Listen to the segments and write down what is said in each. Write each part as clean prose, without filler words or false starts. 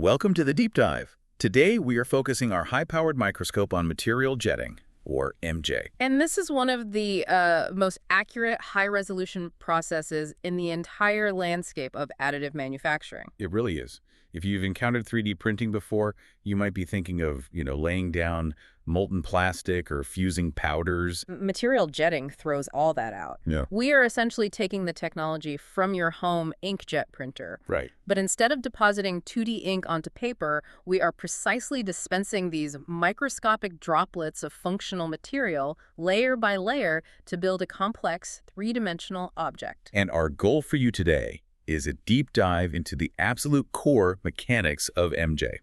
Welcome to the deep dive. Today we are focusing our high-powered microscope on material jetting, or MJ. And this is one of the most accurate, high-resolution processes in the entire landscape of additive manufacturing. It really is. If you've encountered 3D printing before, you might be thinking of, laying down molten plastic or fusing powders. Material jetting throws all that out. Yeah. We are essentially taking the technology from your home inkjet printer. Right. But instead of depositing 2D ink onto paper, we are precisely dispensing these microscopic droplets of functional material layer by layer to build a complex three-dimensional object. And our goal for you today is a deep dive into the absolute core mechanics of MJ.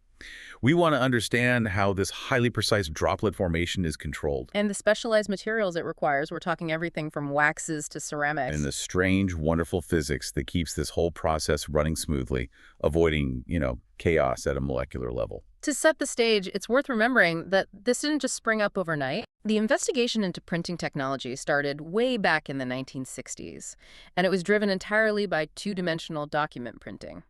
We want to understand how this highly precise droplet formation is controlled. And the specialized materials it requires, we're talking everything from waxes to ceramics. And the strange, wonderful physics that keeps this whole process running smoothly, avoiding, chaos at a molecular level. To set the stage, it's worth remembering that this didn't just spring up overnight. The investigation into printing technology started way back in the 1960s, and it was driven entirely by two-dimensional document printing.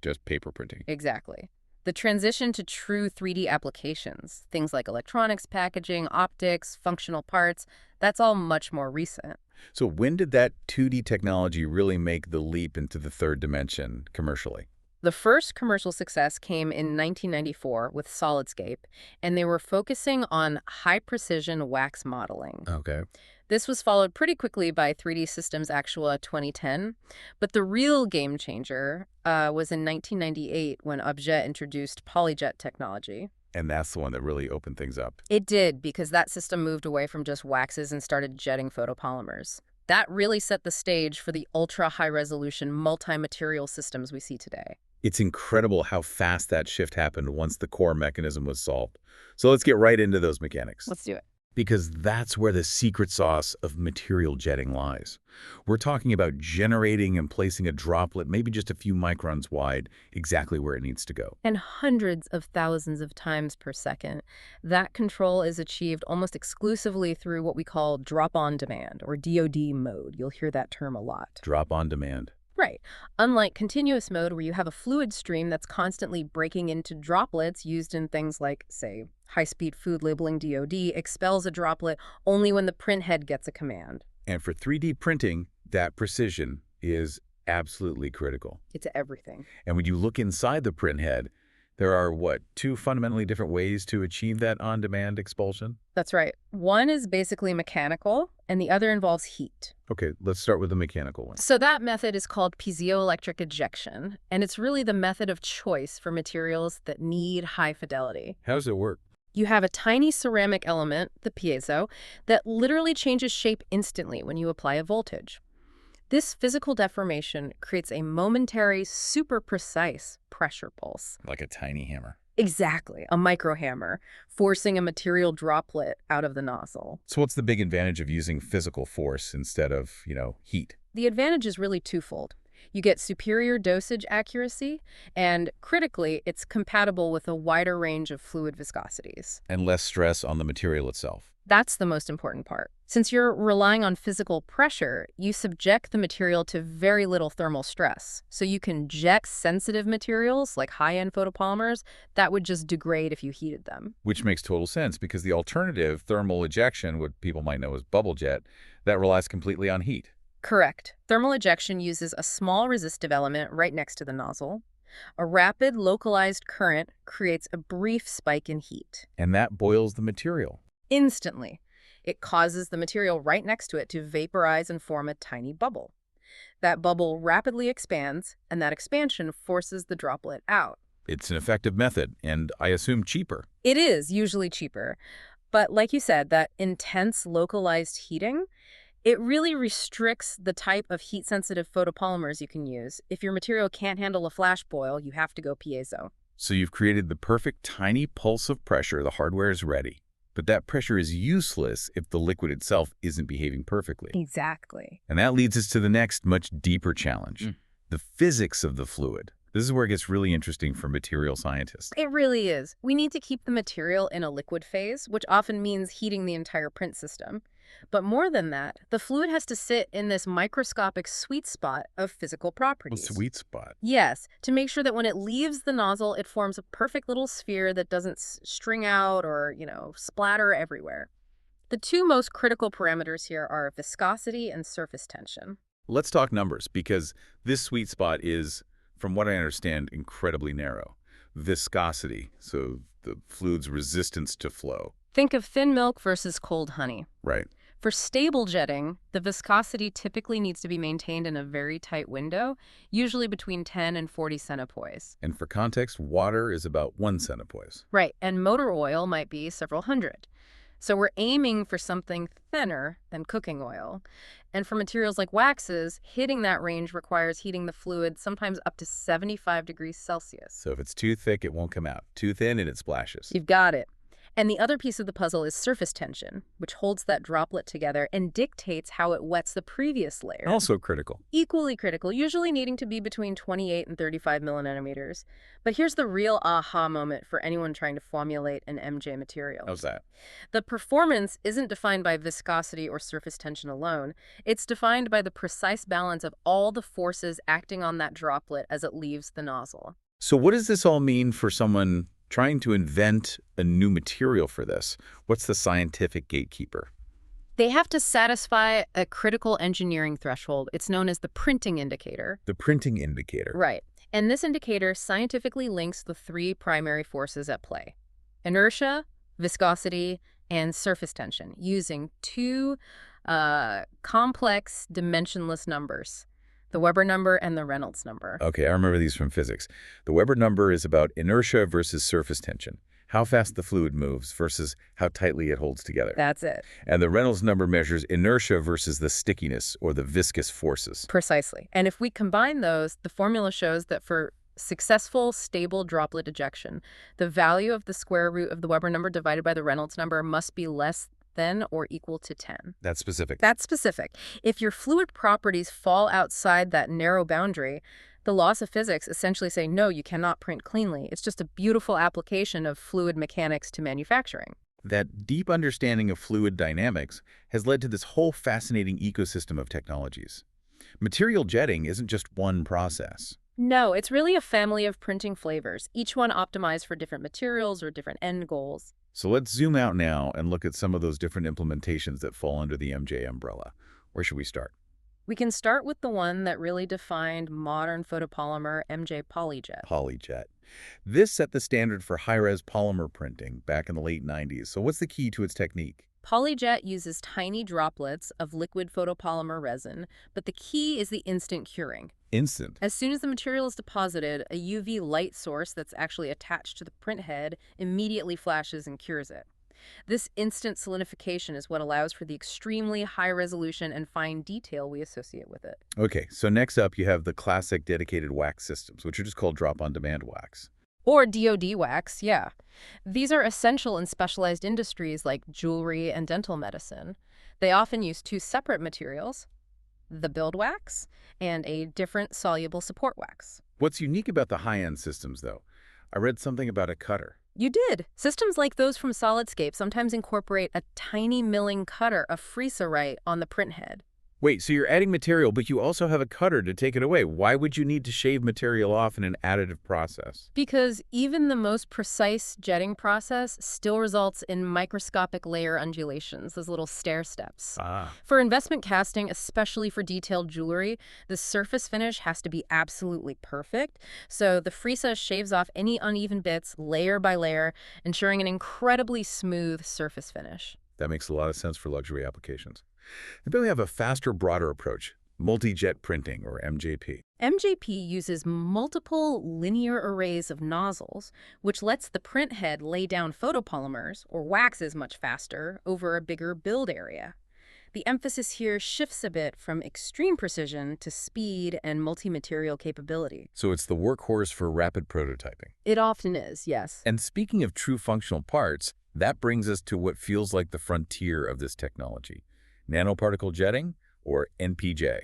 Just paper printing. Exactly. The transition to true 3D applications, things like electronics, packaging, optics, functional parts, that's all much more recent. So when did that 2D technology really make the leap into the third dimension commercially? The first commercial success came in 1994 with Solidscape, and they were focusing on high-precision wax modeling. Okay. This was followed pretty quickly by 3D Systems Actua 2010, but the real game changer was in 1998 when Objet introduced polyjet technology. And that's the one that really opened things up. It did, because that system moved away from just waxes and started jetting photopolymers. That really set the stage for the ultra-high-resolution multi-material systems we see today. It's incredible how fast that shift happened once the core mechanism was solved. So let's get right into those mechanics. Let's do it. Because that's where the secret sauce of material jetting lies. We're talking about generating and placing a droplet maybe just a few microns wide, exactly where it needs to go. And hundreds of thousands of times per second. That control is achieved almost exclusively through what we call drop-on-demand, or DoD mode. You'll hear that term a lot. Drop on demand. Right. Unlike continuous mode, where you have a fluid stream that's constantly breaking into droplets used in things like, say, high-speed food labeling, DoD expels a droplet only when the print head gets a command. And for 3D printing, that precision is absolutely critical. It's everything. And when you look inside the print head, there are, two fundamentally different ways to achieve that on-demand expulsion? That's right. One is basically mechanical, and the other involves heat. Okay, let's start with the mechanical one. So that method is called piezoelectric ejection, and it's really the method of choice for materials that need high fidelity. How does it work? You have a tiny ceramic element, the piezo, that literally changes shape instantly when you apply a voltage. This physical deformation creates a momentary, super precise pressure pulse. Like a tiny hammer. Exactly, a microhammer, forcing a material droplet out of the nozzle. So what's the big advantage of using physical force instead of, heat? The advantage is really twofold. You get superior dosage accuracy, and critically, it's compatible with a wider range of fluid viscosities. And less stress on the material itself. That's the most important part. Since you're relying on physical pressure, you subject the material to very little thermal stress. So you can jet sensitive materials like high-end photopolymers that would just degrade if you heated them. Which makes total sense because the alternative, thermal ejection, what people might know as bubble jet, that relies completely on heat. Correct. Thermal ejection uses a small resistive element right next to the nozzle. A rapid, localized current creates a brief spike in heat. And that boils the material. Instantly. It causes the material right next to it to vaporize and form a tiny bubble. That bubble rapidly expands, and that expansion forces the droplet out. It's an effective method, and I assume cheaper. It is usually cheaper. But like you said, that intense localized heating, it really restricts the type of heat-sensitive photopolymers you can use. If your material can't handle a flash boil, you have to go piezo. So you've created the perfect tiny pulse of pressure. The hardware is ready. But that pressure is useless if the liquid itself isn't behaving perfectly. Exactly. And that leads us to the next, much deeper challenge. The physics of the fluid. This is where it gets really interesting for material scientists. It really is. We need to keep the material in a liquid phase, which often means heating the entire print system. But more than that, the fluid has to sit in this microscopic sweet spot of physical A properties. sweet spot. Yes, to make sure that when it leaves the nozzle, it forms a perfect little sphere that doesn't string out or, splatter everywhere. The two most critical parameters here are viscosity and surface tension. Let's talk numbers, because this sweet spot is, from what I understand, incredibly narrow. Viscosity, so the fluid's resistance to flow. Think of thin milk versus cold honey. Right. For stable jetting, the viscosity typically needs to be maintained in a very tight window, usually between 10 and 40 centipoise. And for context, water is about 1 centipoise. Right, and motor oil might be several hundred. So we're aiming for something thinner than cooking oil. And for materials like waxes, hitting that range requires heating the fluid sometimes up to 75 degrees Celsius. So if it's too thick, it won't come out. Too thin, and it splashes. You've got it. And the other piece of the puzzle is surface tension, which holds that droplet together and dictates how it wets the previous layer. Also critical. Equally critical, usually needing to be between 28 and 35 millinanometers. But here's the real aha moment for anyone trying to formulate an MJ material. How's that? The performance isn't defined by viscosity or surface tension alone. It's defined by the precise balance of all the forces acting on that droplet as it leaves the nozzle. So what does this all mean for someone trying to invent a new material for this? What's the scientific gatekeeper? They have to satisfy a critical engineering threshold. It's known as the printing indicator. The printing indicator. Right. And this indicator scientifically links the three primary forces at play: inertia, viscosity, and surface tension, using two complex dimensionless numbers: the Weber number and the Reynolds number. Okay, I remember these from physics. The Weber number is about inertia versus surface tension, how fast the fluid moves versus how tightly it holds together. That's it. And the Reynolds number measures inertia versus the stickiness or the viscous forces. Precisely. And if we combine those, the formula shows that for successful, stable droplet ejection, the value of the square root of the Weber number divided by the Reynolds number must be less than or equal to 10. That's specific. That's specific. If your fluid properties fall outside that narrow boundary, the laws of physics essentially say, no, you cannot print cleanly. It's just a beautiful application of fluid mechanics to manufacturing. That deep understanding of fluid dynamics has led to this whole fascinating ecosystem of technologies. Material jetting isn't just one process. No, it's really a family of printing flavors, each one optimized for different materials or different end goals. So let's zoom out now and look at some of those different implementations that fall under the MJ umbrella. Where should we start? We can start with the one that really defined modern photopolymer, MJ PolyJet. PolyJet. This set the standard for high-res polymer printing back in the late 90s. So what's the key to its technique? PolyJet uses tiny droplets of liquid photopolymer resin, but the key is the instant curing. Instant. As soon as the material is deposited, a UV light source that's actually attached to the print head immediately flashes and cures it. This instant solidification is what allows for the extremely high resolution and fine detail we associate with it. Okay, so next up you have the classic dedicated wax systems, which are just called drop-on-demand wax. Or DoD wax, yeah. These are essential in specialized industries like jewelry and dental medicine. They often use two separate materials, the build wax and a different soluble support wax. What's unique about the high-end systems, though? I read something about a cutter. You did. Systems like those from SolidScape sometimes incorporate a tiny milling cutter, a freezer on the print head. Wait, so you're adding material, but you also have a cutter to take it away. Why would you need to shave material off in an additive process? Because even the most precise jetting process still results in microscopic layer undulations, those little stair steps. Ah. For investment casting, especially for detailed jewelry, the surface finish has to be absolutely perfect. So the freesa shaves off any uneven bits layer by layer, ensuring an incredibly smooth surface finish. That makes a lot of sense for luxury applications. Then we have a faster, broader approach, multi-jet printing, or MJP. MJP uses multiple linear arrays of nozzles, which lets the print head lay down photopolymers, or waxes, much faster over a bigger build area. The emphasis here shifts a bit from extreme precision to speed and multi-material capability. So it's the workhorse for rapid prototyping. It often is, yes. And speaking of true functional parts, that brings us to what feels like the frontier of this technology. Nanoparticle jetting, or NPJ.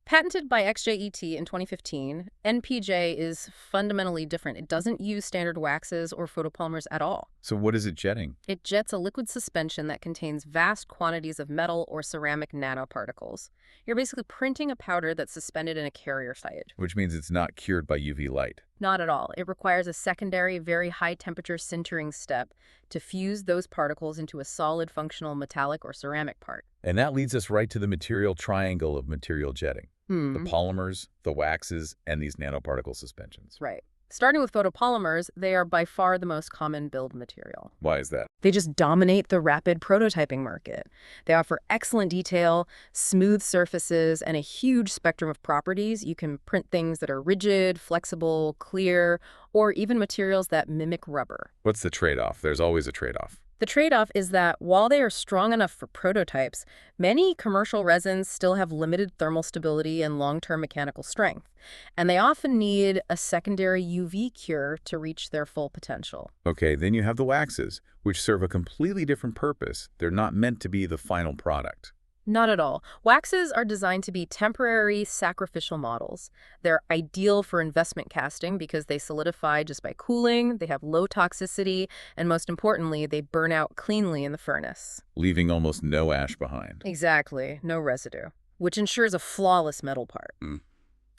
Patented by XJET in 2015, NPJ is fundamentally different. It doesn't use standard waxes or photopolymers at all. So what is it jetting? It jets a liquid suspension that contains vast quantities of metal or ceramic nanoparticles. You're basically printing a powder that's suspended in a carrier site. Which means it's not cured by UV light. Not at all. It requires a secondary, very high-temperature sintering step to fuse those particles into a solid, functional metallic or ceramic part. And that leads us right to the material triangle of material jetting. The Hmm. polymers, the waxes, and these nanoparticle suspensions. Right. Starting with photopolymers, they are by far the most common build material. Why is that? They just dominate the rapid prototyping market. They offer excellent detail, smooth surfaces, and a huge spectrum of properties. You can print things that are rigid, flexible, clear, or even materials that mimic rubber. What's the trade-off? There's always a trade-off. The trade-off is that while they are strong enough for prototypes, many commercial resins still have limited thermal stability and long-term mechanical strength, and they often need a secondary UV cure to reach their full potential. Okay, then you have the waxes, which serve a completely different purpose. They're not meant to be the final product. Not at all. Waxes are designed to be temporary sacrificial models. They're ideal for investment casting because they solidify just by cooling, they have low toxicity, and most importantly, they burn out cleanly in the furnace. Leaving almost no ash behind. Exactly, no residue, which ensures a flawless metal part. Mm.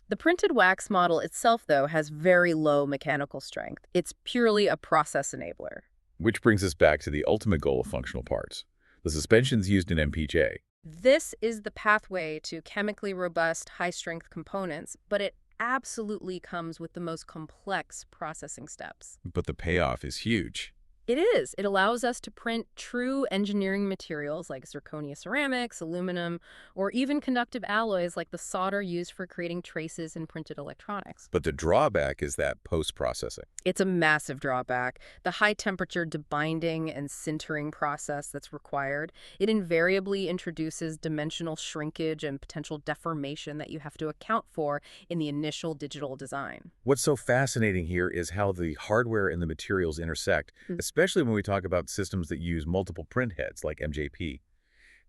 The printed wax model itself, though, has very low mechanical strength. It's purely a process enabler. Which brings us back to the ultimate goal of functional parts, the suspensions used in MPJ. This is the pathway to chemically robust, high-strength components, but it absolutely comes with the most complex processing steps. But the payoff is huge. It is. It allows us to print true engineering materials like zirconia ceramics, aluminum, or even conductive alloys like the solder used for creating traces in printed electronics. But the drawback is that post-processing. It's a massive drawback. The high-temperature debinding and sintering process that's required, it invariably introduces dimensional shrinkage and potential deformation that you have to account for in the initial digital design. What's so fascinating here is how the hardware and the materials intersect, especially when we talk about systems that use multiple print heads like MJP.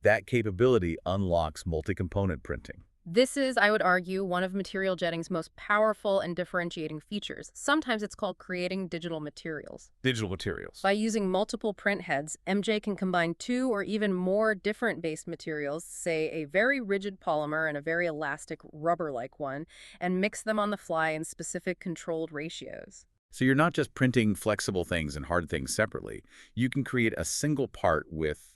That capability unlocks multi-component printing. This is, I would argue, one of material jetting's most powerful and differentiating features. Sometimes it's called creating digital materials. Digital materials. By using multiple print heads, MJ can combine two or even more different base materials, say a very rigid polymer and a very elastic rubber-like one, and mix them on the fly in specific controlled ratios. So you're not just printing flexible things and hard things separately. You can create a single part with,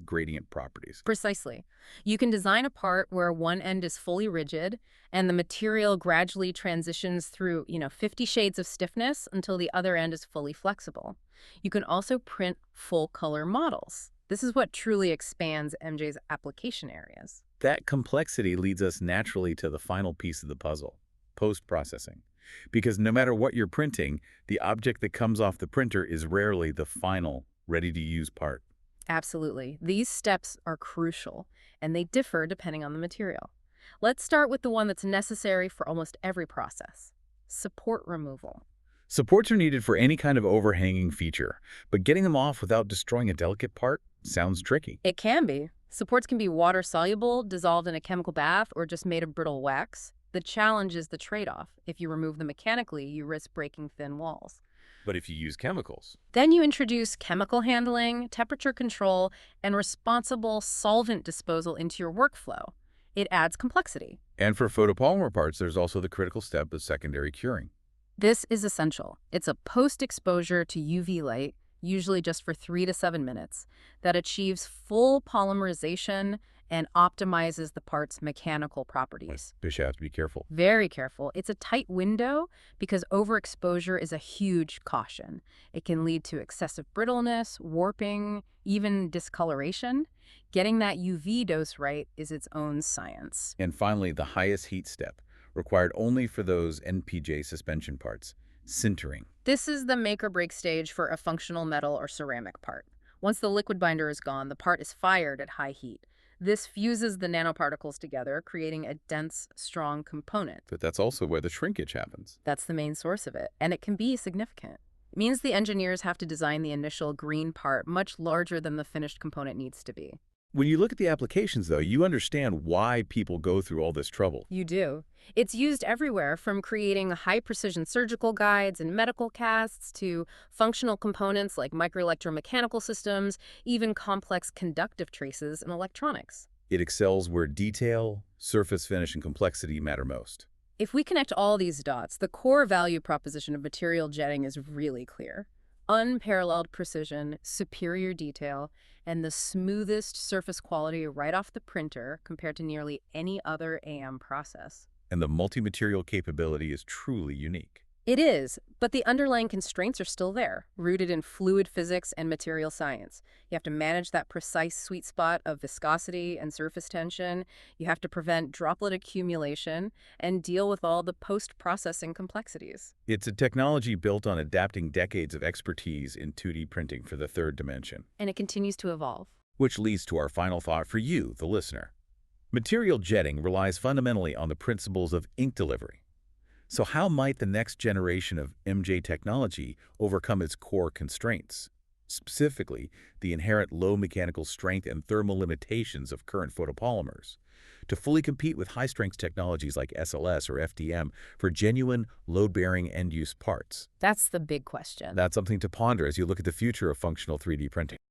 gradient properties. Precisely. You can design a part where one end is fully rigid and the material gradually transitions through, 50 shades of stiffness until the other end is fully flexible. You can also print full color models. This is what truly expands MJ's application areas. That complexity leads us naturally to the final piece of the puzzle, post-processing. Because no matter what you're printing, the object that comes off the printer is rarely the final, ready-to-use part. Absolutely. These steps are crucial, and they differ depending on the material. Let's start with the one that's necessary for almost every process: support removal. Supports are needed for any kind of overhanging feature, but getting them off without destroying a delicate part sounds tricky. It can be. Supports can be water-soluble, dissolved in a chemical bath, or just made of brittle wax. The challenge is the trade-off. If you remove them mechanically, you risk breaking thin walls. But if you use chemicals, Then you introduce chemical handling, temperature control, and responsible solvent disposal into your workflow. It adds complexity. and for photopolymer parts, there's also the critical step of secondary curing. This is essential. It's a post-exposure to UV light, usually just for 3 to 7 minutes, that achieves full polymerization and optimizes the part's mechanical properties. Fish have to be careful. Very careful. It's a tight window because overexposure is a huge caution. It can lead to excessive brittleness, warping, even discoloration. Getting that UV dose right is its own science. And finally, the highest heat step, required only for those NPJ suspension parts, sintering. This is the make or break stage for a functional metal or ceramic part. Once the liquid binder is gone, the part is fired at high heat. This fuses the nanoparticles together, creating a dense, strong component. But that's also where the shrinkage happens. That's the main source of it, and it can be significant. It means the engineers have to design the initial green part much larger than the finished component needs to be. When you look at the applications, though, you understand why people go through all this trouble. You do. It's used everywhere from creating high-precision surgical guides and medical casts to functional components like microelectromechanical systems, even complex conductive traces in electronics. It excels where detail, surface finish, and complexity matter most. If we connect all these dots, the core value proposition of material jetting is really clear. Unparalleled precision, superior detail, and the smoothest surface quality right off the printer compared to nearly any other AM process. And the multi-material capability is truly unique. It is, but the underlying constraints are still there, rooted in fluid physics and material science. You have to manage that precise sweet spot of viscosity and surface tension. You have to prevent droplet accumulation and deal with all the post-processing complexities. It's a technology built on adapting decades of expertise in 2D printing for the third dimension. And it continues to evolve. Which leads to our final thought for you, the listener. Material jetting relies fundamentally on the principles of ink delivery. So how might the next generation of MJ technology overcome its core constraints, specifically the inherent low mechanical strength and thermal limitations of current photopolymers, to fully compete with high-strength technologies like SLS or FDM for genuine, load-bearing end-use parts? That's the big question. That's something to ponder as you look at the future of functional 3D printing.